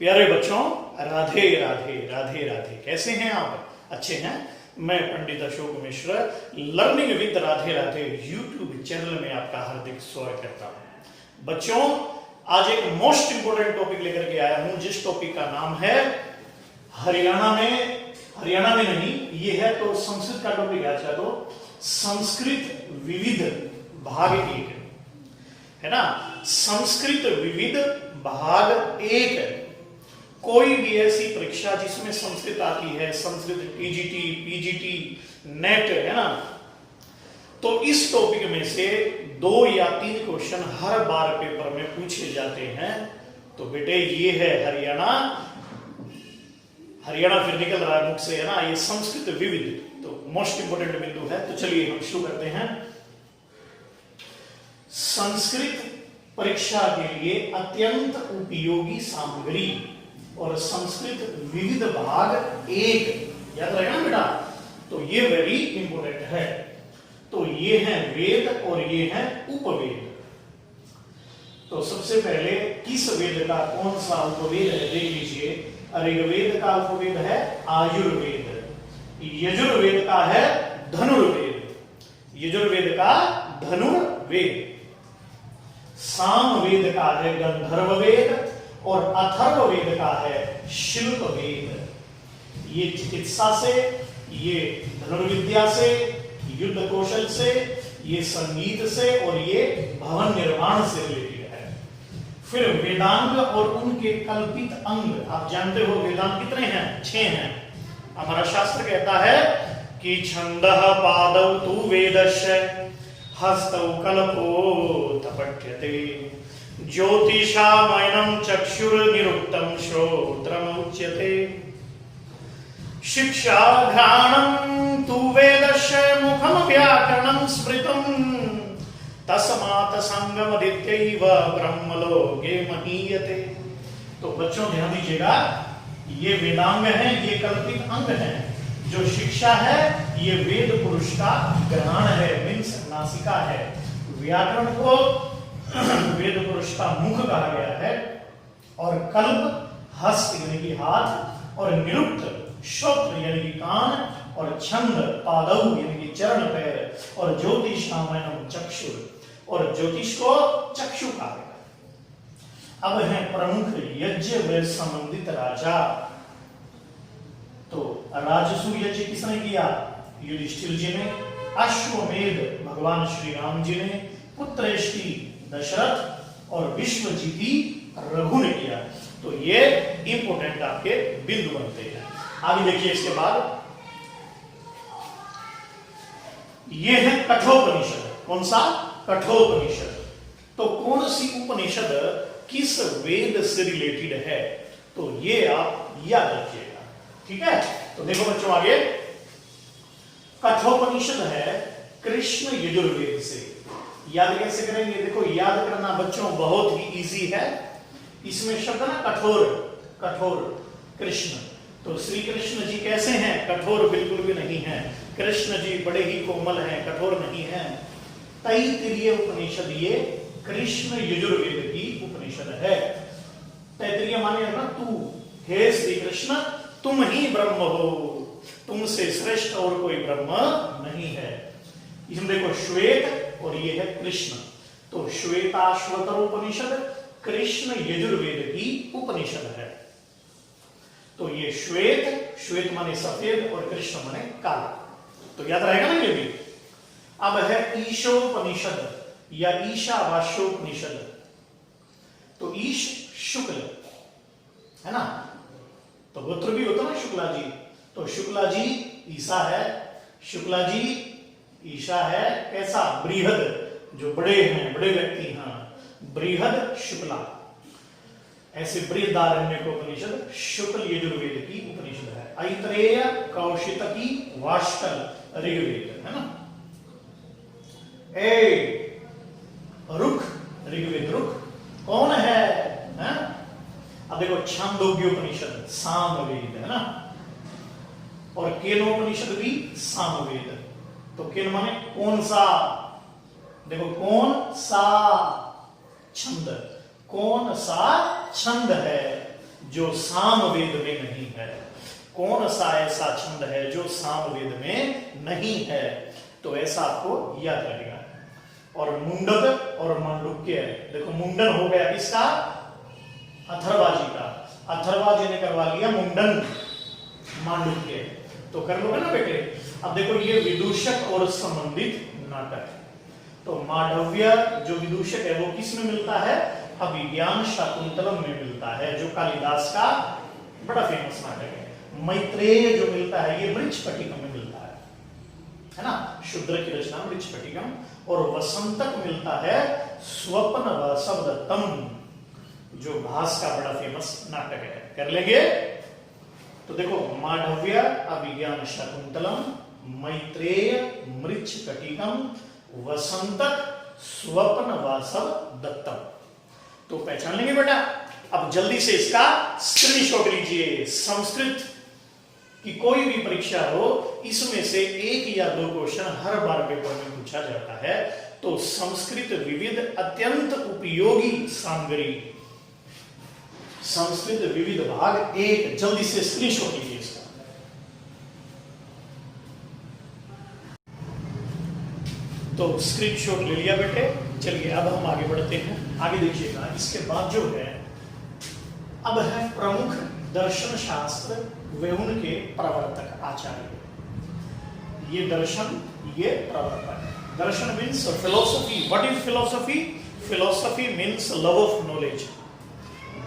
प्यारे बच्चों, राधे राधे राधे राधे। कैसे हैं आप? अच्छे हैं? मैं Pandit Ashok Mishra learning with Radhe Radhe YouTube channel में आपका हार्दिक स्वागत करता हूं। बच्चों, आज एक मोस्ट इंपोर्टेंट टॉपिक लेकर के आया हूं, जिस टॉपिक का नाम है हरियाणा में नहीं, ये है तो संस्कृत का टॉपिक है। अच्छा, तो संस्कृत विविध भाग 1 है ना। संस्कृत विविध भाग 1। कोई भी ऐसी परीक्षा जिसमें संस्कृत आती है, संस्कृत टीजीटी, पीजीटी, नेट, है ना, तो इस टॉपिक में से 2 या 3 क्वेश्चन हर बार पेपर में पूछे जाते हैं। तो बेटे, ये है हरियाणा फिर निकल रहा है मुख से, है ना, ये संस्कृत विविध, तो मोस्ट इंपोर्टेंट बिंदु है। तो चलिए हम शुरू करते हैं। संस्कृत परीक्षा के लिए अत्यंत उपयोगी सामग्री और संस्कृत विविध भाग 1 याद रहेगा ना बेटा। तो ये वेरी इंपोर्टेंट है। तो ये है वेद और ये है उपवेद। तो सबसे पहले किस वेद का कौन सा उपवेद है देख लीजिए। ऋग्वेद का उपवेद है आयुर्वेद, यजुर्वेद का है धनुर्वेद, यजुर्वेद का धनुर्वेद, सामवेद का है गंधर्व वेद और अथर्ववेद का है शिल्प वेद। ये चिकित्सा से, ये धनुर्विद्या से, युद्ध कौशल से, ये संगीत से और ये भवन निर्माण से रिलेटेड है। फिर वेदांग और उनके कल्पित अंग, आप जानते हो वेदांग कितने हैं? 6 हैं। हमारा शास्त्र कहता है कि छंदः पादौ तु वेदस्य हस्तौ कल्पोऽथ पठ्यते ज्योतिषामयनं चक्षुर्निरुक्तं श्रोत्रमुच्यते शिक्षा घ्राणं तु वेदस्य मुखं व्याकरणं स्मृतं तस्मात् संगमदित्यैव ब्रह्मलोके महीयते। तो बच्चों ध्यान दीजिएगा, ये वेदांग है, ये कल्पित अंग है। जो शिक्षा है ये वेद पुरुष का ग्रहण है, मीन्स नासिका है। व्याकरण को वेद पुरुष का मुख कहा गया है। और कल्प हस्त यानी कि हाथ, और निरुक्त श्रोत्र यानी कि कान, और छंद पादौ यानी कि चरण पैर, और ज्योतिषामयनं चक्षुर, और ज्योतिष को चक्षु कहा गया। अब है प्रमुख यज्ञ व संबंधित राजा। तो राजसु यज्ञ किसने किया? युधिष्ठिर जी ने। अश्वमेध भगवान श्री राम जी ने, पुत्रेष्टि दशरथ और विश्वजीती रघु ने किया। तो ये इंपोर्टेंट आपके बिंदु बनते हैं। आगे देखिए, इसके बाद ये है कठोपनिषद। कौन सा? कठोपनिषद। तो कौन सी उपनिषद किस वेद से रिलेटेड है, तो ये आप याद रखिएगा, ठीक है। तो देखो बच्चों, आगे कठोपनिषद है कृष्ण यजुर्वेद से। याद कैसे करेंगे? देखो, याद करना बच्चों बहुत ही इजी है। इसमें शब्द ना कठोर, कठोर कृष्ण। तो श्री कृष्ण जी कैसे हैं? कठोर बिल्कुल भी नहीं है। कृष्ण जी बड़े ही कोमल हैं, कठोर नहीं है। तैत्तिरीय उपनिषद ये कृष्ण यजुर्वेद की उपनिषद है। तैत्तिरीय माने ना तू, हे श्री कृष्ण तुम ही ब्रह्म हो, तुमसे श्रेष्ठ और कोई ब्रह्म नहीं है। इसमें देखो श्वेत और ये है कृष्ण। तो श्वेताश्वतर उपनिषद कृष्ण यजुर्वेद की उपनिषद है। तो ये श्वेत, श्वेत माने सफेद और कृष्ण माने काला। तो याद रहेगा ना ये भी। अब है ईशोपनिषद या ईशावास्योपनिषद। तो ईश शुक्ल है ना, तो गोत्र भी होता ना शुक्ला जी। तो शुक्ला जी ईसा है, शुक्ला जी ईशा है। कैसा? बृहद, जो बड़े हैं, बड़े व्यक्ति हैं, बृहद शुक्ला। ऐसे बृहदारण्यक उपनिषद शुक्ल यजुर्वेद की उपनिषद है। ऐतरेय कौशितकी वाष्कल ऋग्वेद है ना। रुख ऋग्वेद रुख कौन है? अब देखो, छांदोग्योपनिषद सामवेद है ना, और केनोपनिषद भी सामवेद। तो केन माने कौन सा? देखो, कौन सा छंद, कौन सा छंद है। जो सामवेद में नहीं है? कौन सा ऐसा छंद है जो सामवेद में नहीं है? तो ऐसा आपको याद रहेगा। और मुंडक और मांडुक्य, देखो मुंडन हो गया किसका? अथर्वा जी का। अथर्वा जी ने करवा लिया मुंडन मांडुक्य, तो कर लोगे ना बेटे। अब देखो ये विदूषक और संबंधित नाटक। तो मांडव्य जो विदूषक है वो किस में मिलता है? अभिज्ञान शाकुंतलम में मिलता है, जो कालिदास का बड़ा फेमस नाटक है। मैत्रेय जो मिलता है ये मृच्छकटिकम में मिलता है ना, शूद्र की रचना मृच्छकटिकम। और वसंतक मिलता है स्वप्न वसवदत्तम, जो भास का बड़ा फेमस नाटक है। कर लेंगे? तो देखो मांडव्य, अभिज्ञान शाकुंतलम, मैत्रेय, मृच्छकटिकम, वसंतक, स्वप्न वासव दत्तम। तो पहचान लेंगे बेटा। अब जल्दी से इसका स्क्रीनशॉट लीजिए। संस्कृत की कोई भी परीक्षा हो, इसमें से एक या दो क्वेश्चन हर बार पेपर में पूछा जाता है। तो संस्कृत विविध अत्यंत उपयोगी सामग्री, संस्कृत विविध भाग 1, जल्दी से स्क्रीनशॉट लीजिए इसका। तो स्क्रीनशॉट ले लिया बेटे। चलिए अब हम आगे बढ़ते हैं। आगे देखिएगा, इसके बाद जो है अब है प्रमुख दर्शन शास्त्र वे उनके प्रवर्तक आचार्य। ये दर्शन, ये प्रवर्तक। दर्शन means philosophy. What is philosophy? Philosophy means love of knowledge.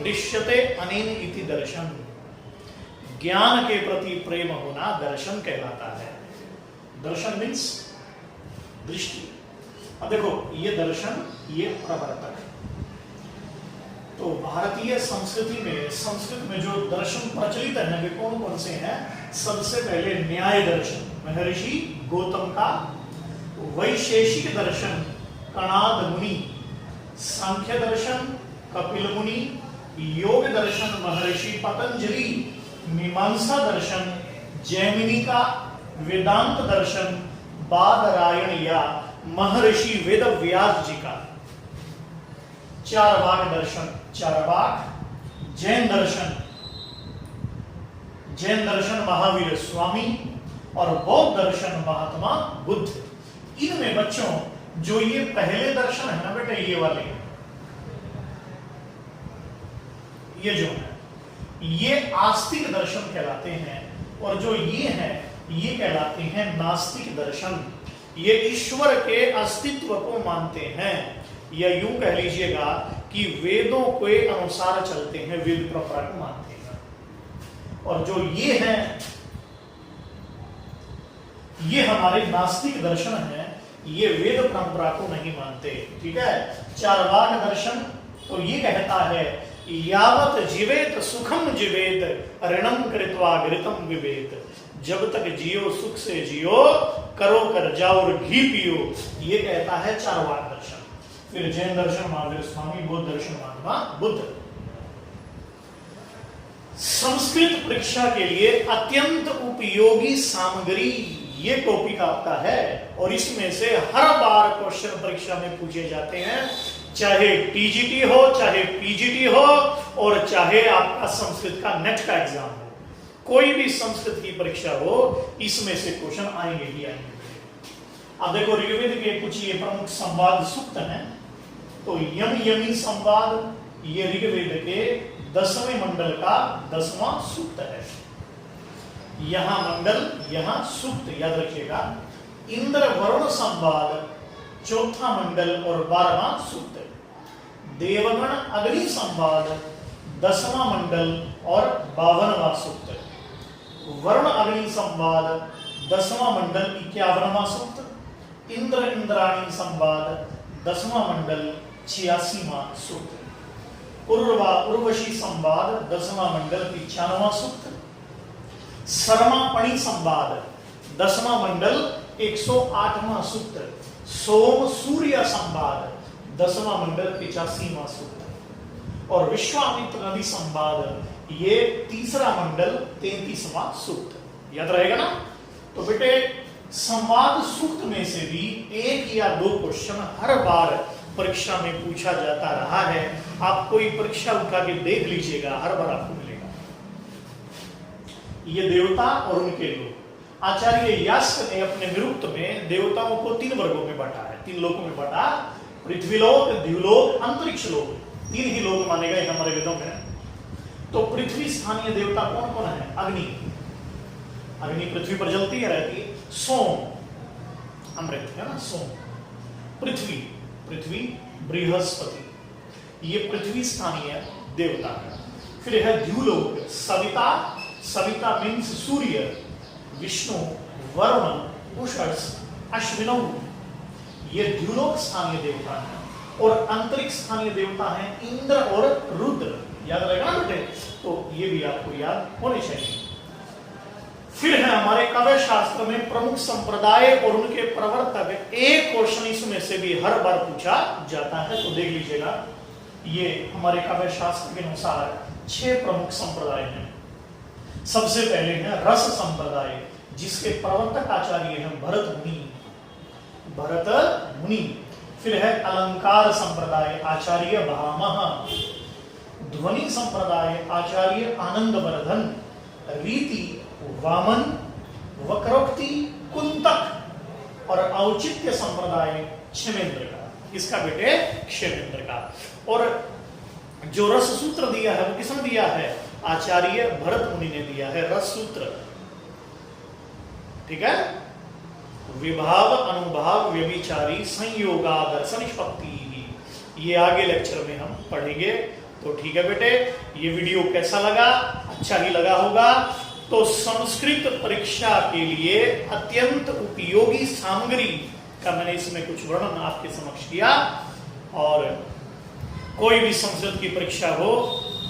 दृश्यते अनेन इति दर्शन, ज्ञान के प्रति प्रेम होना दर्शन कहलाता है। दर्शन मीन्स दृष्टि। अब देखो ये दर्शन, ये प्रवर्तक। तो भारतीय संस्कृति में, संस्कृत में जो दर्शन प्रचलित है वे कौन कौन से हैं? सबसे पहले न्याय दर्शन, महर्षि गौतम का। वैशेषिक दर्शन, कणाद मुनि। सांख्य दर्शन, कपिल मुनि। योग दर्शन, महर्षि पतंजलि। मीमांसा दर्शन, जैमिनी का। वेदांत दर्शन, बादरायण या महर्षि वेद व्यास जी का। चारवाक दर्शन, चारवाक। जैन दर्शन, जैन दर्शन महावीर स्वामी। और बौद्ध दर्शन महात्मा बुद्ध। इनमें बच्चों जो ये पहले दर्शन है ना बेटा, ये वाले, ये जो है ये आस्तिक दर्शन कहलाते हैं। और जो ये है ये कहलाते हैं नास्तिक दर्शन। ये ईश्वर के अस्तित्व को मानते हैं, या यूं कह लीजिएगा कि वेदों के अनुसार चलते हैं, वेद परंपरा को मानते हैं। और जो ये है ये हमारे नास्तिक दर्शन है, ये वेद परंपरा को नहीं मानते। ठीक है। चारवाक दर्शन तो ये कहता है यावत जीवेत सुखम जीवेत ऋणम कृत्वा घृतम विवेत। जब तक जियो सुख से जियो, करो कर जाओ और घी पियो। ये कहता है चारवाक दर्शन। फिर जैन दर्शन महावीर स्वामी, बौद्ध दर्शन महात्मा बुद्ध। संस्कृत परीक्षा के लिए अत्यंत उपयोगी सामग्री ये टॉपिक आपका है। और इसमें से हर बार क्वेश्चन परीक्षा में पूछे जाते हैं, चाहे टीजीटी हो, चाहे पीजीटी हो, और चाहे आपका संस्कृत का नेट का एग्जाम हो। कोई भी संस्कृत की परीक्षा हो, इसमें से क्वेश्चन आएंगे ही आएंगे। अब देखो ऋग्वेद के कुछ ये प्रमुख संवाद सूक्त हैं। तो यम यमी संवाद, ये ऋग्वेद के 10वें मंडल का 10वां सूक्त है। यहां मंडल, यहां सूक्त, याद रखिएगा। इंद्र वरुण संवाद 4था मंडल और 12वां सूक्त। देवगण अग्नि संवाद 10वां मंडल और 52वां सूक्त। वरुण अग्नि संवाद 10वां मंडल 51वां सूक्त। इंद्र इंद्राणी संवाद 10वां मंडल 86वां सूक्त। उर्वा उर्वशी संवाद 10वां मंडल 95वां सूक्त। शर्मापणि संवाद 10वां मंडल 108वां सूक्त। सोम सूर्य संवाद 10वां मंडल 85वां सूक्त। और विश्वामित्र नदी संवाद ये 3रा मंडल 33वां सूक्त। याद रहेगा ना? तो बेटे संवाद सूक्त में से भी एक या दो क्वेश्चन हर बार परीक्षा में पूछा जाता रहा है। आप कोई परीक्षा उठा के देख लीजिएगा, हर बार आपको मिलेगा। ये देवता और उनके लोग। आचार्य यास्क ने अपने निरुक्त में देवताओं को 3 वर्गों में बांटा है, 3 लोगों में बांटा। पृथ्वीलोक, द्युलोक, अंतरिक्ष लोक, 3 ही लोग माने गए हमारे वेदों में। तो पृथ्वी स्थानीय देवता कौन कौन है? अग्नि, अग्नि पृथ्वी पर जलती है, रहती है। सोम, अमृत है ना, सोम। पृथ्वी, पृथ्वी बृहस्पति, ये पृथ्वी स्थानीय देवता है। फिर है द्युलोक, सविता, सविता मीन्स सूर्य, विष्णु, वरुण, उषस, अश्विनौ, ये द्युलोक स्थानीय देवता है। और अंतरिक्ष स्थानीय देवता है इंद्र और रुद्र, याद रहेगा ना बेटे? तो ये भी आपको याद होने चाहिए। फिर है हमारे काव्य शास्त्र में प्रमुख संप्रदाय और उनके प्रवर्तक। एक क्वेश्चन इसमें से भी हर बार पूछा जाता है, तो देख लीजिएगा। ये हमारे काव्य शास्त्र के अनुसार 6 प्रमुख संप्रदाय हैं। सबसे पहले है रस संप्रदाय, जिसके प्रवर्तक आचार्य हैं भरत मुनि, भरत मुनि। फिर है अलंकार संप्रदाय, आचार्य भामह। ध्वनि संप्रदाय, आचार्य आनंदवर्धन। रीति, वामन। वक्रोक्ति, कुंतक। और औचित्य संप्रदाय क्षेमेंद्र का, इसका बेटे क्षेमेंद्र का। और जो रस सूत्र दिया है वो किसने दिया है? आचार्य भरत मुनि ने दिया है रस सूत्र, ठीक है। विभाव, अनुभाव, व्यभिचारी, संयोगा, दर्शन, निष्पत्ति, ये आगे लेक्चर में हम पढ़ेंगे। तो ठीक है बेटे, ये वीडियो कैसा लगा? अच्छा ही लगा होगा। तो संस्कृत परीक्षा के लिए अत्यंत उपयोगी सामग्री का मैंने इसमें कुछ वर्णन आपके समक्ष किया। और कोई भी संस्कृत की परीक्षा हो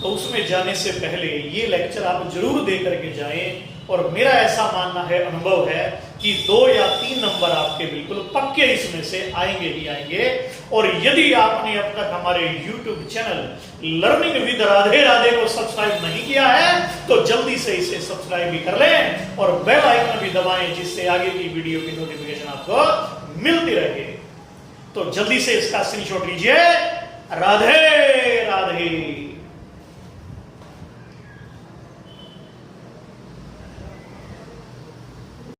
तो उसमें जाने से पहले ये लेक्चर आप जरूर दे करके जाएं। और मेरा ऐसा मानना है, अनुभव है कि 2 या 3 नंबर आपके बिल्कुल पक्के इसमें से आएंगे ही आएंगे। और यदि आपने अब तक हमारे YouTube channel learning with Radhe Radhe को सब्सक्राइब नहीं किया है तो जल्दी से इसे सब्सक्राइब भी कर लें और बेल आइकन भी दबाएं, जिससे आगे की वीडियो की नोटिफिकेशन आपको मिलती रहे। तो जल्दी से इसका स्क्रीनशॉट लीजिए। राधे